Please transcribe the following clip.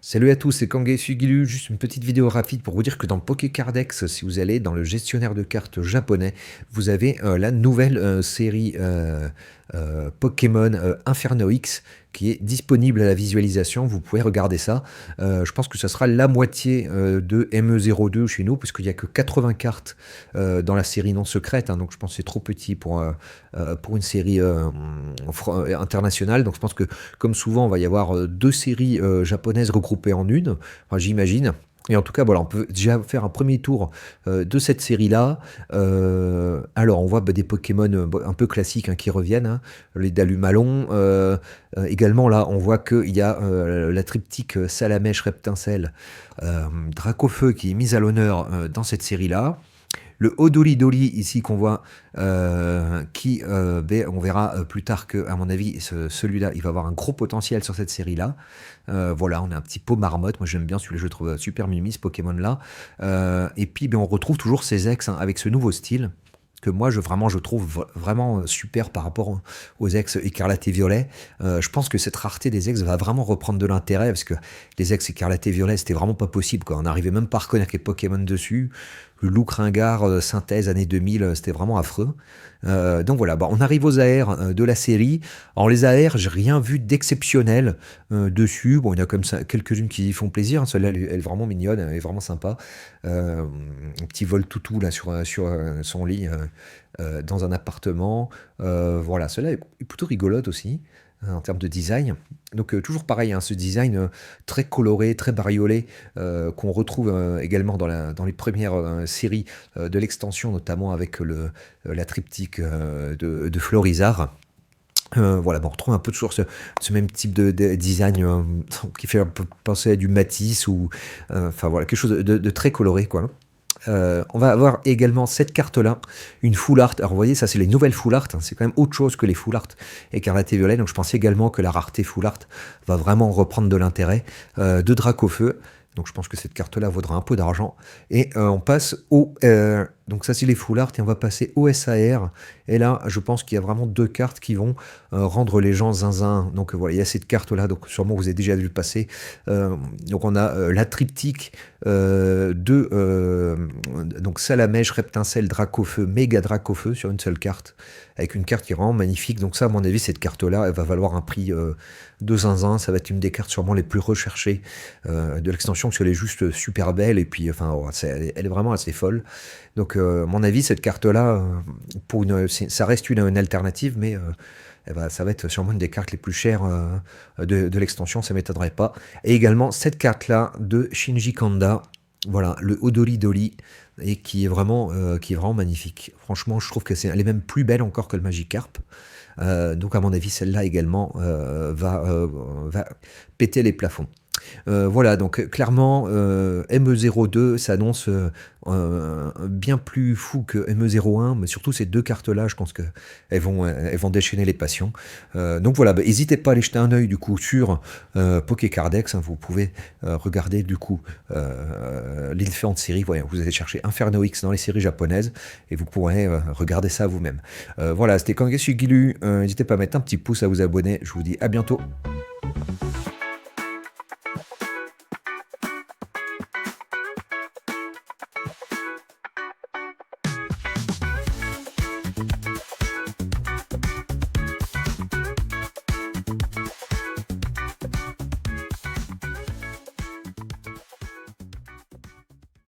Salut à tous, c'est Kangai Sugilu, juste une petite vidéo rapide pour vous dire que dans Pokécardex, si vous allez dans le gestionnaire de cartes japonais, vous avez la nouvelle série Pokémon Inferno X qui est disponible à la visualisation, vous pouvez regarder ça. Je pense que ça sera la moitié de ME02 chez nous, puisqu'il n'y a que 80 cartes dans la série non secrète, hein, donc je pense que c'est trop petit pour une série internationale, donc je pense que comme souvent on va y avoir deux séries japonaises regroupées en une, enfin, j'imagine. Et en tout cas, voilà, on peut déjà faire un premier tour de cette série-là. Alors, on voit des Pokémon un peu classiques hein, qui reviennent, hein, les Dalumalon. Également, là, on voit qu'il y a la triptyque Salamèche, Reptincelle, Dracofeu qui est mise à l'honneur dans cette série-là. Le Odolidoli ici qu'on voit, on verra plus tard que, à mon avis, celui-là, il va avoir un gros potentiel sur cette série-là. Voilà, on a un petit pot marmotte. Moi, j'aime bien celui-là, je le trouve super mimi, ce Pokémon-là. Et puis, on retrouve toujours ces ex hein, avec ce nouveau style que moi, je trouve vraiment super par rapport aux ex écarlate et violet. Je pense que cette rareté des ex va vraiment reprendre de l'intérêt parce que les ex écarlate et violet, c'était vraiment pas possible, quoi. On n'arrivait même pas à reconnaître les Pokémon dessus. Le look ringard, synthèse, années 2000, c'était vraiment affreux. Donc voilà, on arrive aux AR de la série. Alors les AR, j'ai rien vu d'exceptionnel dessus. Bon, il y en a comme ça quelques-unes qui font plaisir. Celle-là, elle est vraiment mignonne, elle est vraiment sympa. Un petit vol toutou là sur son lit dans un appartement. Voilà, celle-là est plutôt rigolote aussi en termes de design. Donc toujours pareil, hein, ce design très coloré, très bariolé, qu'on retrouve également dans les premières séries de l'extension, notamment avec la triptyque de Florizarre. Voilà, on retrouve un peu toujours ce même type de design qui fait un peu penser à du Matisse ou enfin voilà, quelque chose de très coloré, quoi. On va avoir également cette carte-là, une full art. Alors vous voyez, ça c'est les nouvelles full art, hein. C'est quand même autre chose que les full art écarlate et violet. Donc je pense également que la rareté full art va vraiment reprendre de l'intérêt. De Dracofeu. Donc je pense que cette carte-là vaudra un peu d'argent. Et on passe au... donc ça c'est les full art et on va passer au SAR. Et là je pense qu'il y a vraiment deux cartes qui vont rendre les gens zinzin. Donc voilà, il y a cette carte-là, donc sûrement vous avez déjà vu passer. Donc on a la triptyque donc Salamèche, Reptincelle, Dracofeu, Méga Dracofeu sur une seule carte. Avec une carte qui est vraiment magnifique. Donc ça, à mon avis, cette carte-là, elle va valoir un prix de zinzin. Ça va être une des cartes sûrement les plus recherchées de l'extension, parce qu'elle est juste super belle. Et puis, enfin, elle est vraiment assez folle. Donc, à mon avis, cette carte-là, ça reste une alternative, mais ça va être sûrement une des cartes les plus chères de l'extension, ça ne m'étonnerait pas. Et également, cette carte-là de Shinji Kanda, voilà, le Odolidoli, et qui est vraiment magnifique. Franchement, je trouve que elle est même plus belle encore que le Magikarp. Donc à mon avis, celle-là également va péter les plafonds. Voilà, donc clairement, ME02 s'annonce bien plus fou que ME01, mais surtout ces deux cartes-là, je pense qu'elles vont déchaîner les passions. Donc voilà, n'hésitez pas à aller jeter un œil du coup sur Pokécardex, hein, vous pouvez regarder du coup les différentes séries. Voilà, vous allez chercher Inferno X dans les séries japonaises et vous pourrez regarder ça vous-même. Voilà, c'était Kangai Sugilu. N'hésitez pas à mettre un petit pouce, à vous abonner. Je vous dis à bientôt.